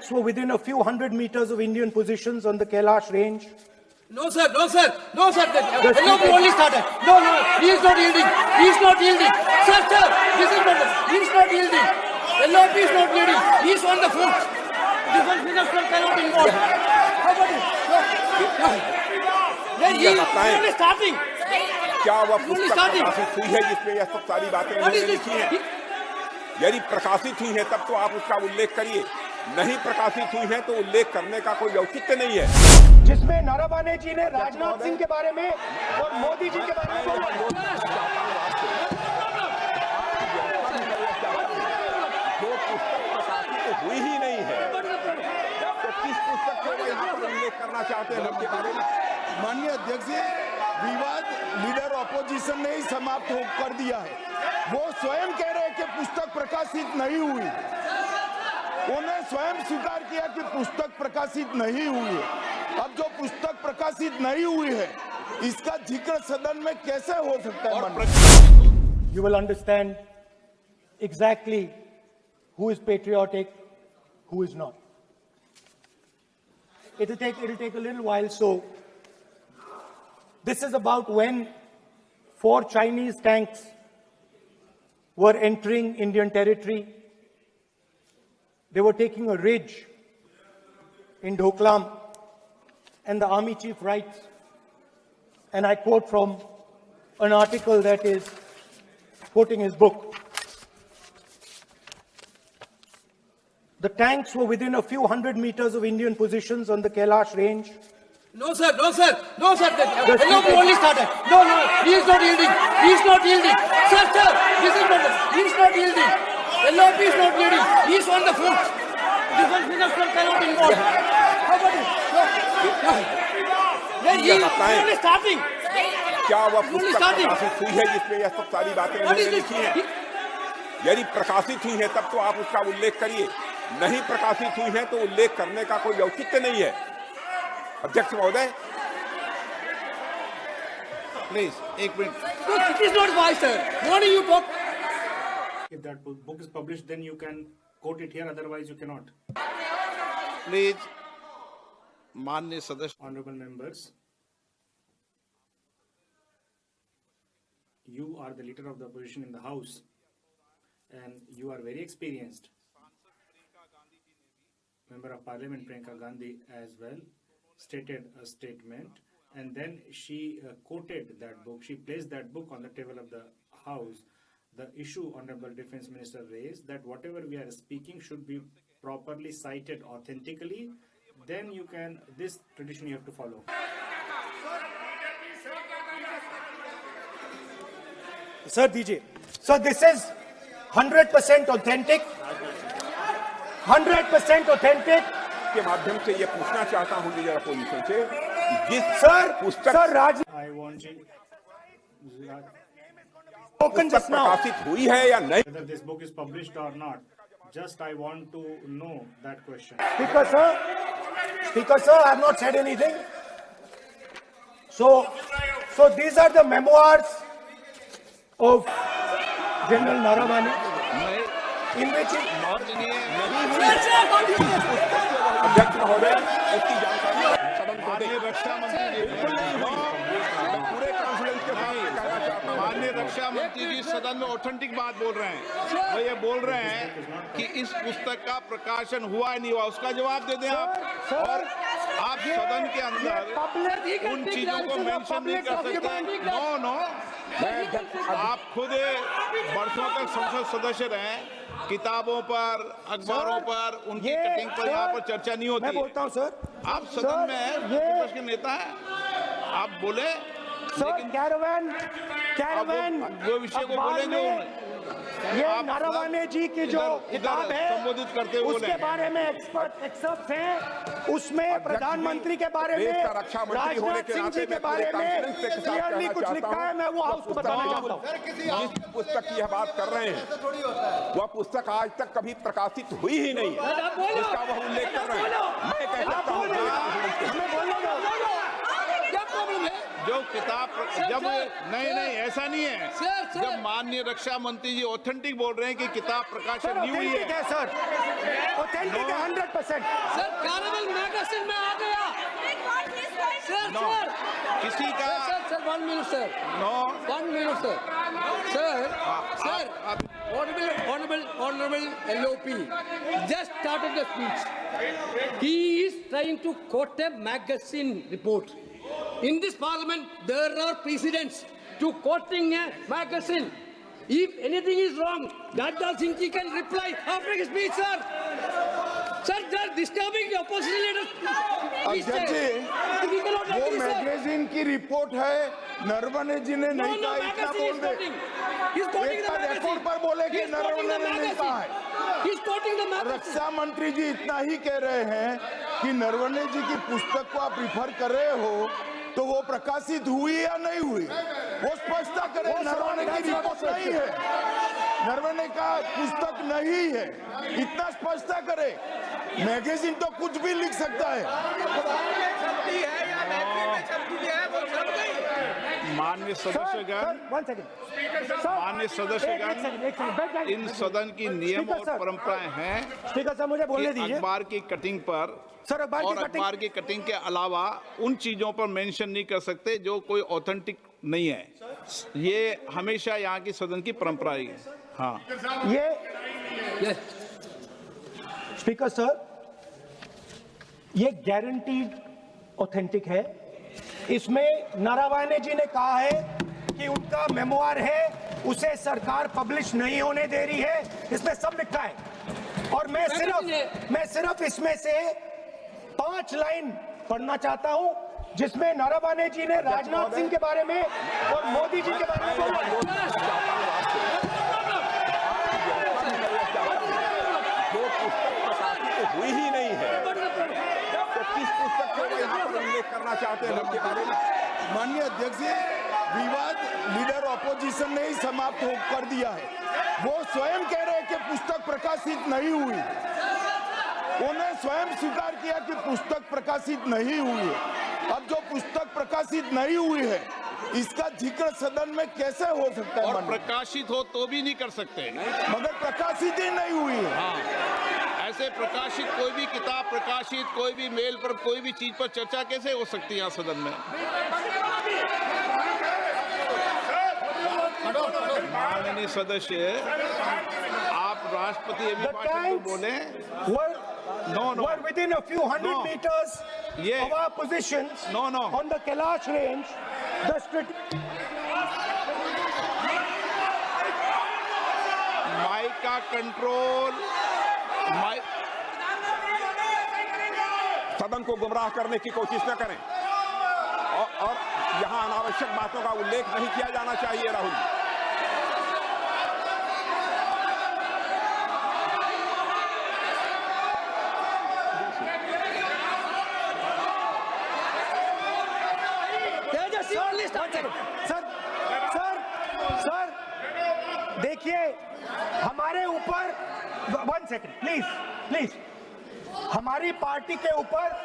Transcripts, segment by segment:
tanks were within a few hundred meters of Indian positions on the Kailash range. No, sir. No, sir. No, sir. LOP only started. No. He is not yielding. He is not yielding. Sir. This is not. He is not yielding. LOP is not yielding. He is on the foot. Defense minister cannot involve. How about it? No. He is only starting. क्या वह पुस्तक प्रकाशित हुई है जिसमें यह सब सारी बातें उन्होंने लिखी हैं? यदि प्रकाशित हुई है तब तो आप उसका उल्लेख करिए, नहीं प्रकाशित हुई है तो उल्लेख करने का कोई औचित्य नहीं है। जिसमें नारावाने जी ने राजनाथ सिंह के बारे में और मोदी जी के बारे में बोला। जो पुस्तक प्रकाशित हुई ही नहीं है तो किस पुस्तक को यहाँ पर उल्लेख करना चाहते हैं उनके बारे में? माननीय अध्यक्ष जी, विवाद लीडर ऑपोजिशन ने ही समाप्त कर दिया है। वो स्वयं कह रहे हैं कि पुस्तक प्रकाशित नहीं हुई। उन्होंने स्वयं स्वीकार किया कि पुस्तक प्रकाशित नहीं हुई है। अब जो पुस्तक प्रकाशित नहीं हुई है, इसका जिक्र सदन में कैसे हो सकता है? You will understand exactly who is patriotic, who is not. It'll take a little while. So this is about when 4 Chinese tanks were entering Indian territory. They were taking a ridge in Doklam, and the army chief writes, and I quote from an article that is quoting his book. The tanks were within a few hundred meters of Indian positions on the Kailash range. No, sir. LOP only started. No. He is not yielding. He is not yielding. Sir. This is not. He is not yielding. LOP is not yielding. He is on the foot. Defense minister cannot involve. How about it? No. He is only starting. क्या वह पुस्तक प्रकाशित हुई है जिसमें यह सब सारी बातें उन्होंने लिखी हैं? यदि प्रकाशित हुई है तब तो आप उसका उल्लेख करिए, नहीं प्रकाशित हुई है तो उल्लेख करने का कोई औचित्य नहीं है। अध्यक्ष महोदय, प्लीज एक minute. No, it is not wise, sir. What do you talk? If that book is published, then you can quote it here, otherwise you cannot. Please माननीय सदस्य, Honorable members, you are the leader of the opposition in the House and you are very experienced. Member of Parliament Priyanka Gandhi as well stated a statement, and then she quoted that book. She placed that book on the table of the House. The issue Honorable Defence Minister raised, that whatever we are speaking should be properly cited authentically, then you can, this tradition you have to follow. Sir, DJ. So this is 100% authentic. 100% authentic. के माध्यम से ये पूछना चाहता हूँ leader opposition से, जिस पुस्तक I want you, just now. प्रकाशित हुई है या नहीं, whether this book is published or not, just I want to know that question. Speaker sir, I have not said anything. So these are the memoirs of General Naravane, in which अध्यक्ष महोदय उसकी जानकारी सदन को दें। रक्षा मंत्री जी, पूरे confidence के साथ कहना चाहता हूँ, माननीय रक्षा मंत्री जी सदन में ऑथेंटिक बात बोल रहे हैं। वो ये बोल रहे हैं कि इस पुस्तक का प्रकाशन हुआ नहीं हुआ, उसका जवाब दे दें आप। और आप सदन के अंदर उन चीजों को मेंशन नहीं कर सकते। नो, आप खुद वर्षों तक संसद सदस्य रहे, किताबों पर, अखबारों पर, उनकी कटिंग पर यहाँ पर चर्चा नहीं होती। मैं बोलता हूँ सर, आप सदन में विपक्ष के नेता हैं, आप बोले, लेकिन कैरावैन वो विषय को बोलेंगे, ये नारावाने जी की जो किताब है संबोधित करते हुए उसके बारे में एक्सपर्ट हैं, उसमें प्रधानमंत्री के बारे में, राजनाथ सिंह जी के बारे में क्लियरली कुछ लिखा है। मैं वो हाउस को बताना चाहता हूँ। जिस पुस्तक की यह बात कर रहे हैं वह पुस्तक आज तक कभी प्रकाशित हुई ही नहीं है, जिसका वह उल्लेख कर रहे हैं। मैं कह सकता हूँ प्रॉब्लम है? जो किताब जब नहीं नहीं ऐसा नहीं है सर। जब माननीय रक्षा मंत्री जी ऑथेंटिक बोल रहे हैं कि किताब प्रकाशन नहीं हुई ऑथेंटिक है है सर, ऑथेंटिक है 100%। सर कार्निवल मैगजीन में आ गया। सर किसी का सर 1 minute sir, no 1 minute sir. Sir honorable LOP just started the speech. He is trying to quote a magazine report. In this parliament, there are precedents to quoting a magazine. If anything is wrong, Dada Singh ji can reply after his speech, sir. Sir, they are disturbing the opposition leaders. अध्यक्ष जी, We cannot वो agree, sir. Magazine की report है, नरवणे जी ने नहीं No, कहा, इतना magazine बोल is they. quoting. He's quoting एक the बार magazine. रिपोर्ट पर बोले कि He's quoting the नरवणे ने नहीं कहा है। magazine. He's quoting the magazine. रक्षा मंत्री जी इतना ही कह रहे हैं कि नरवणे जी की पुस्तक को आप रिफर कर रहे हो तो वो प्रकाशित हुई या नहीं हुई, वो स्पष्टता करें। नरवणे की रिपोर्ट नहीं है, नरवणे का पुस्तक नहीं है, इतना स्पष्टता करे। मैगजीन तो कुछ भी लिख सकता है। माननीय सदस्यगण, वन सेकंड माननीय सदस्यगण, इन सदन की नियम और परंपराएं हैं स्पीकर साहब मुझे बोलने कि दीजिए। अखबार की कटिंग पर सर, अखबार की और कटिंग- अखबार की कटिंग के अलावा उन चीजों पर मेंशन नहीं कर सकते जो कोई ऑथेंटिक नहीं है। ये हमेशा यहाँ की सदन की परंपरा ही है। हाँ, ये स्पीकर सर, ये गारंटीड ऑथेंटिक है। इसमें नारावाने जी ने कहा है कि उनका मेमोआर है, उसे सरकार पब्लिश नहीं होने दे रही है, इसमें सब लिखा है। और मैं सिर्फ इसमें से 5 लाइन पढ़ना चाहता हूं जिसमें नारावाने जी ने राजनाथ सिंह के बारे में और मोदी जी के बारे में बोला है। जो पुस्तक प्रकाशित हुई ही नहीं है तो किस पुस्तक को वो यहाँ पर उल्लेख करना चाहते हैं उनके बारे में? माननीय अध्यक्ष जी, विवाद लीडर ऑपोजिशन ने ही समाप्त कर दिया है। वो स्वयं कह रहे हैं कि पुस्तक प्रकाशित नहीं हुई, उन्हें स्वयं स्वीकार किया कि पुस्तक प्रकाशित नहीं हुई है। अब जो पुस्तक प्रकाशित नहीं हुई है, इसका जिक्र सदन में कैसे हो सकता है? और माननीय? प्रकाशित हो तो भी नहीं कर सकते। मगर प्रकाशित ही नहीं हुई है। हाँ, ऐसे प्रकाशित कोई भी किताब प्रकाशित, कोई भी मेल पर, कोई भी चीज पर चर्चा कैसे हो सकती है यहाँ सदन में? माननीय सदस्य, आप राष्ट्रपति The अभिभाषण को tanks बोले। were within a few hundred No. meters Yeah. of our positions No. on the Kailash range. Mic का कंट्रोल, सदन को गुमराह करने की कोशिश न करें और यहाँ अनावश्यक बातों का उल्लेख नहीं किया जाना चाहिए। राहुल जी, सर देखिए, हमारे ऊपर 1 सेकंड प्लीज, हमारी पार्टी के ऊपर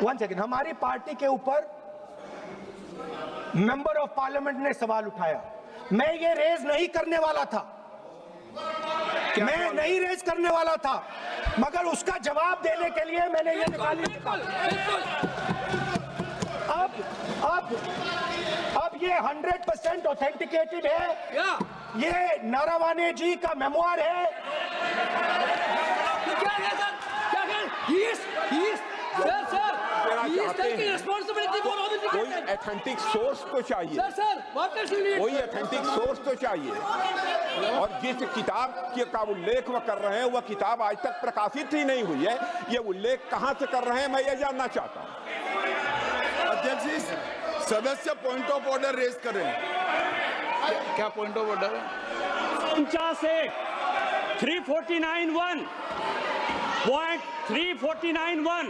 1 सेकंड, हमारी पार्टी के ऊपर मेंबर ऑफ पार्लियामेंट ने सवाल उठाया। मैं ये रेज नहीं करने वाला था, मैं नहीं रेज करने वाला था, मगर उसका जवाब देने के लिए मैंने ये निकाली। अब ये 100% ऑथेंटिकेटेड है। ये नारावाने जी का मेमोआर है। कोई ऑथेंटिक सोर्स तो चाहिए, कोई ऑथेंटिक सोर्स तो चाहिए। और जिस किताब का उल्लेख वह कर रहे हैं वह किताब आज तक प्रकाशित ही नहीं हुई है। ये उल्लेख कहां से कर रहे हैं, मैं ये जानना चाहता हूं। अध्यक्ष जी, सदस्य पॉइंट ऑफ ऑर्डर रेज कर रहे हैं। क्या पॉइंट ऑफ ऑर्डर है? 49 349(1) Point 349(1)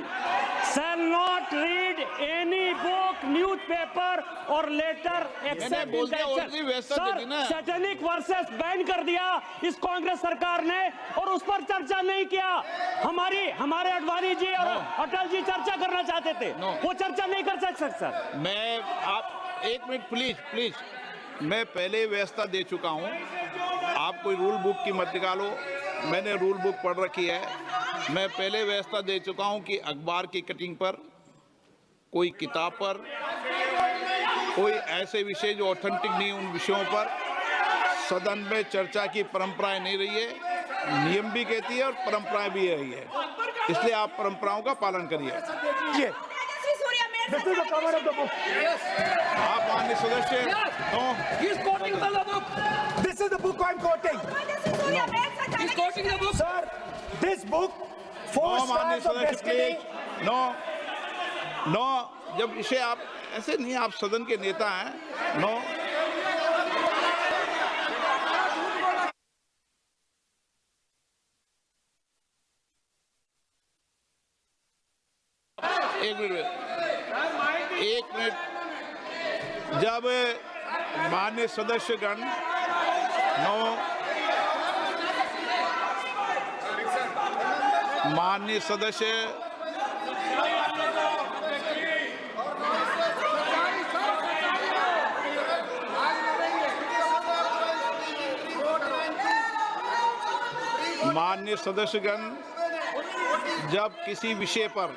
shall not read any book, newspaper or letter except बोल in दिया, the ordinary व्यवस्था दे दी ना। सैटेनिक वर्सेस बैन कर दिया इस कांग्रेस सरकार ने और उस पर चर्चा नहीं किया। हमारे अडवाणी जी और अटल जी चर्चा करना चाहते थे, वो चर्चा नहीं कर सकते सर। मैं आप एक मिनट प्लीज मैं पहले व्यवस्था दे चुका हूं। आप कोई रूल बुक की मत निकालो, मैंने रूल बुक पढ़ रखी है। मैं पहले व्यवस्था दे चुका हूं कि अखबार की कटिंग पर, कोई किताब पर, कोई ऐसे विषय जो ऑथेंटिक नहीं उन विषयों पर सदन में चर्चा की परंपराएं नहीं रही है। नियम भी कहती है और परंपराएं भी रही है, इसलिए आप परंपराओं का पालन करिए। This is the cover of the book. आप माननीय सदस्य He is quoting the book. This is the book I'm quoting. He is quoting the book. Sir, this book, Four माननीय Stars of सदस्य Destiny. प्लीज नो जब इसे आप ऐसे नहीं, आप सदन के नेता हैं। नो एक मिनट जब माननीय सदस्यगण माननीय सदस्य माननीय सदस्यगण जब किसी विषय पर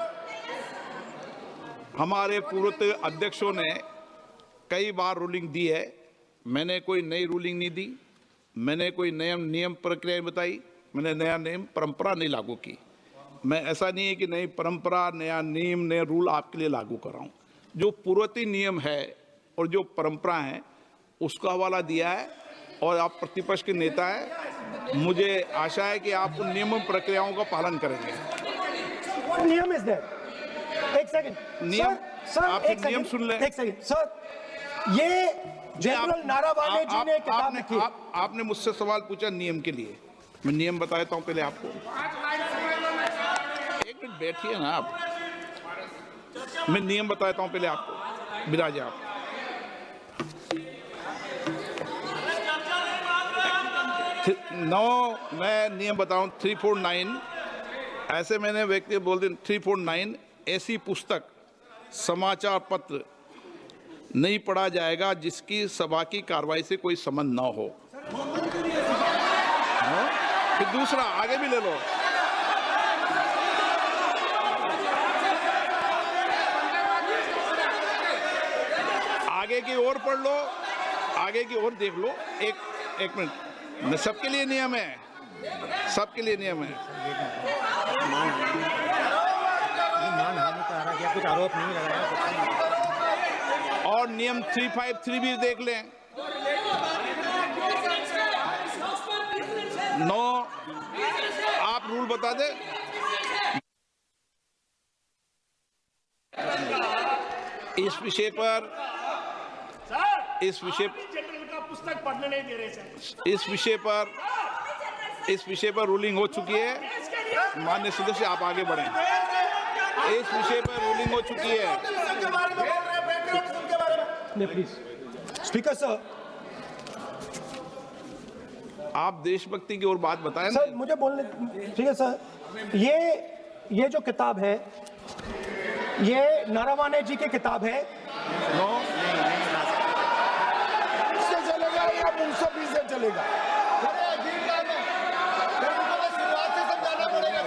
हमारे पूर्व अध्यक्षों ने कई बार रूलिंग दी है, मैंने कोई नई रूलिंग नहीं दी, मैंने कोई नियम प्रक्रिया बताई, मैंने नया नियम परंपरा नहीं लागू की। मैं ऐसा नहीं है कि नई परंपरा, नया नियम, नया रूल आपके लिए लागू कर रहा हूँ। जो पूर्ववर्ती नियम है और जो परंपरा है उसका हवाला दिया है, और आप प्रतिपक्ष के नेता हैं, मुझे आशा है कि आप उन नियम प्रक्रियाओं का पालन करेंगे। नियम इज देयर। एक सेकंड नियम, सर आप एक नियम सुन लें। एक सेकंड सर, ये जनरल नारावाने जी ने किताब लिखी। आपने मुझसे सवाल पूछा नियम के लिए, मैं नियम बता देता हूं पहले आपको। एक मिनट बैठिए ना आप, मैं नियम बता देता हूं पहले आपको। विराजे आप। मैं नियम बताऊं 349, ऐसे मैंने व्यक्ति बोल दी 349, ऐसी पुस्तक, समाचार पत्र नहीं पढ़ा जाएगा जिसकी सभा की कार्रवाई से कोई संबंध ना हो। फिर दूसरा आगे भी ले लो। आगे की ओर पढ़ लो, आगे की ओर देख लो। एक मिनट, सबके लिए नियम है, सबके लिए नियम है। कुछ आरोप नहीं लगाया। और नियम 353 भी देख लें। आप रूल बता दे। इस विषय पर पुस्तक पढ़ने नहीं दे रहे सर। इस विषय पर रूलिंग हो चुकी है। माननीय सदस्य आप आगे बढ़ें। इस विषय पर रूलिंग हो चुकी है। प्लीज स्पीकर सर, आप देशभक्ति की ओर बात बताएं। सर मुझे बोलने, ठीक है सर। ये जो किताब है, ये नारावाने जी की किताब है। इससे चलेगा या मुंसफी से चलेगा? शुरुआत से समझाना पड़ेगा।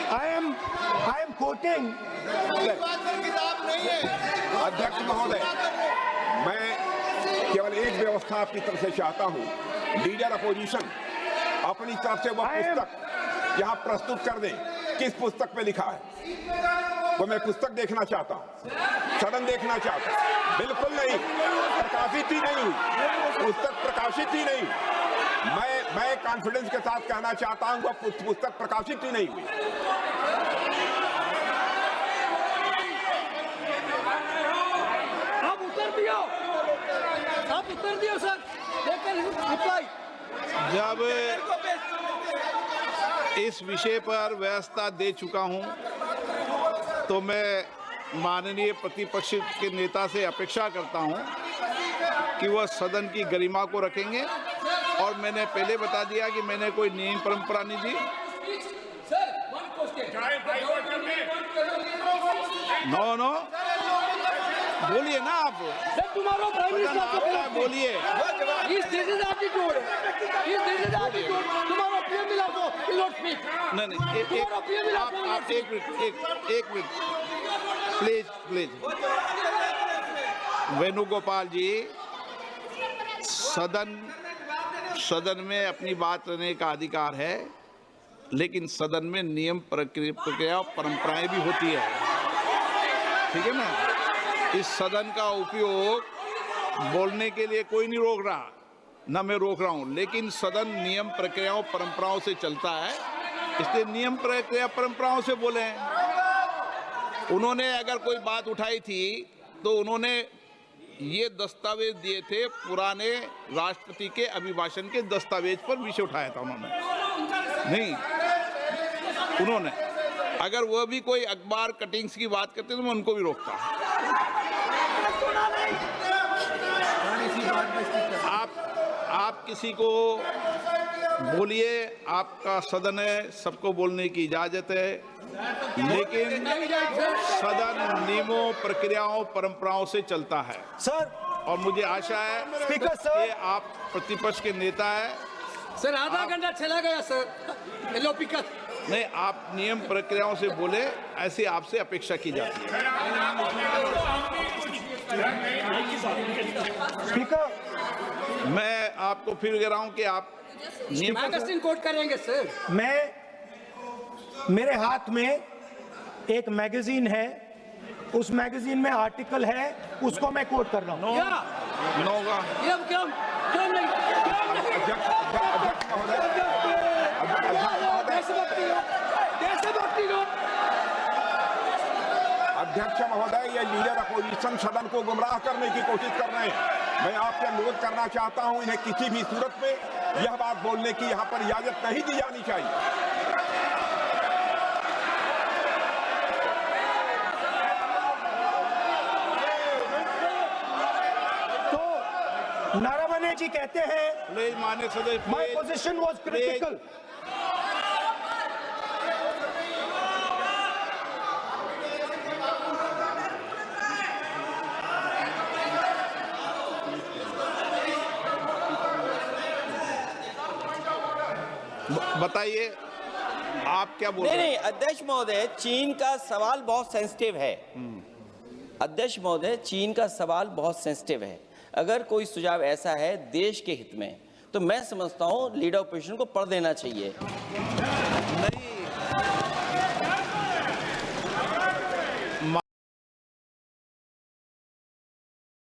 I am quoting. किताब नहीं है। अध्यक्ष महोदय, मैं केवल एक व्यवस्था आपकी तरफ से चाहता हूं। लीडर अपोजिशन अपनी तरफ से वह पुस्तक यहां प्रस्तुत कर दे। किस पुस्तक पे लिखा है वो मैं पुस्तक देखना चाहता हूं, सदन देखना चाहता हूं। बिल्कुल नहीं, प्रकाशित ही नहीं हुई पुस्तक, प्रकाशित ही नहीं। मैं कॉन्फिडेंस के साथ कहना चाहता हूं वह पुस्तक प्रकाशित ही नहीं हुई। आप उत्तर दियो, आप आप उत्तर दिए सर, रिप्लाई। जब इस विषय पर व्यवस्था दे चुका हूं, तो मैं माननीय प्रतिपक्ष के नेता से अपेक्षा करता हूं कि वह सदन की गरिमा को रखेंगे। और मैंने पहले बता दिया कि मैंने कोई नियम परंपरा नहीं दी। नो बोलिए ना आप, तुम्हारा प्राइम मिनिस्टर बोलिए। तुम्हारा पीएम मिला को नॉट स्पीक। नहीं आप एक मिनट प्लीज। वेणुगोपाल जी, सदन में अपनी बात करने का अधिकार है, लेकिन सदन में नियम प्रक्रिया परंपराएं भी होती है, ठीक है ना। इस सदन का उपयोग बोलने के लिए कोई नहीं रोक रहा, ना मैं रोक रहा हूं, लेकिन सदन नियम प्रक्रियाओं परंपराओं से चलता है, इसलिए नियम प्रक्रिया परंपराओं से बोले हैं। उन्होंने अगर कोई बात उठाई थी तो उन्होंने ये दस्तावेज दिए थे, पुराने राष्ट्रपति के अभिभाषण के दस्तावेज पर विषय उठाया था उन्होंने अगर वह भी कोई अखबार कटिंग्स की बात करते तो मैं उनको भी रोकता। आप किसी को बोलिए, आपका सदन है, सबको बोलने की इजाजत है, लेकिन सदन नियमों प्रक्रियाओं परंपराओं से चलता है सर। और मुझे आशा है स्पीकर सर, कि आप प्रतिपक्ष के नेता है। सर आधा घंटा चला गया सर, नहीं, आप नियम प्रक्रियाओं से बोले, ऐसी आपसे अपेक्षा की जाती है। स्पीकर, मैं आपको फिर कह रहा हूं कि आप मैगजीन कोट करेंगे सर। मेरे हाथ में एक मैगजीन है, उस मैगजीन में आर्टिकल है, उसको मैं कोट कर रहा हूं। अध्यक्ष महोदय, ये लीडर अपोजिशन सदन को गुमराह करने की कोशिश कर रहे हैं। मैं आपसे अनुरोध करना चाहता हूं, इन्हें किसी भी सूरत में यह बात बोलने की यहां पर इजाजत नहीं दी जानी चाहिए। तो नारावने जी कहते हैं, माननीय सदस्य, माय पोजीशन वाज क्रिटिकल। बताइए आप क्या बोल रहे हैं? नहीं, अध्यक्ष महोदय, चीन का सवाल बहुत सेंसिटिव है। अध्यक्ष महोदय, चीन का सवाल बहुत सेंसिटिव है। अगर कोई सुझाव ऐसा है देश के हित में, तो मैं समझता हूं लीडर ऑपोजिशन को पढ़ देना चाहिए।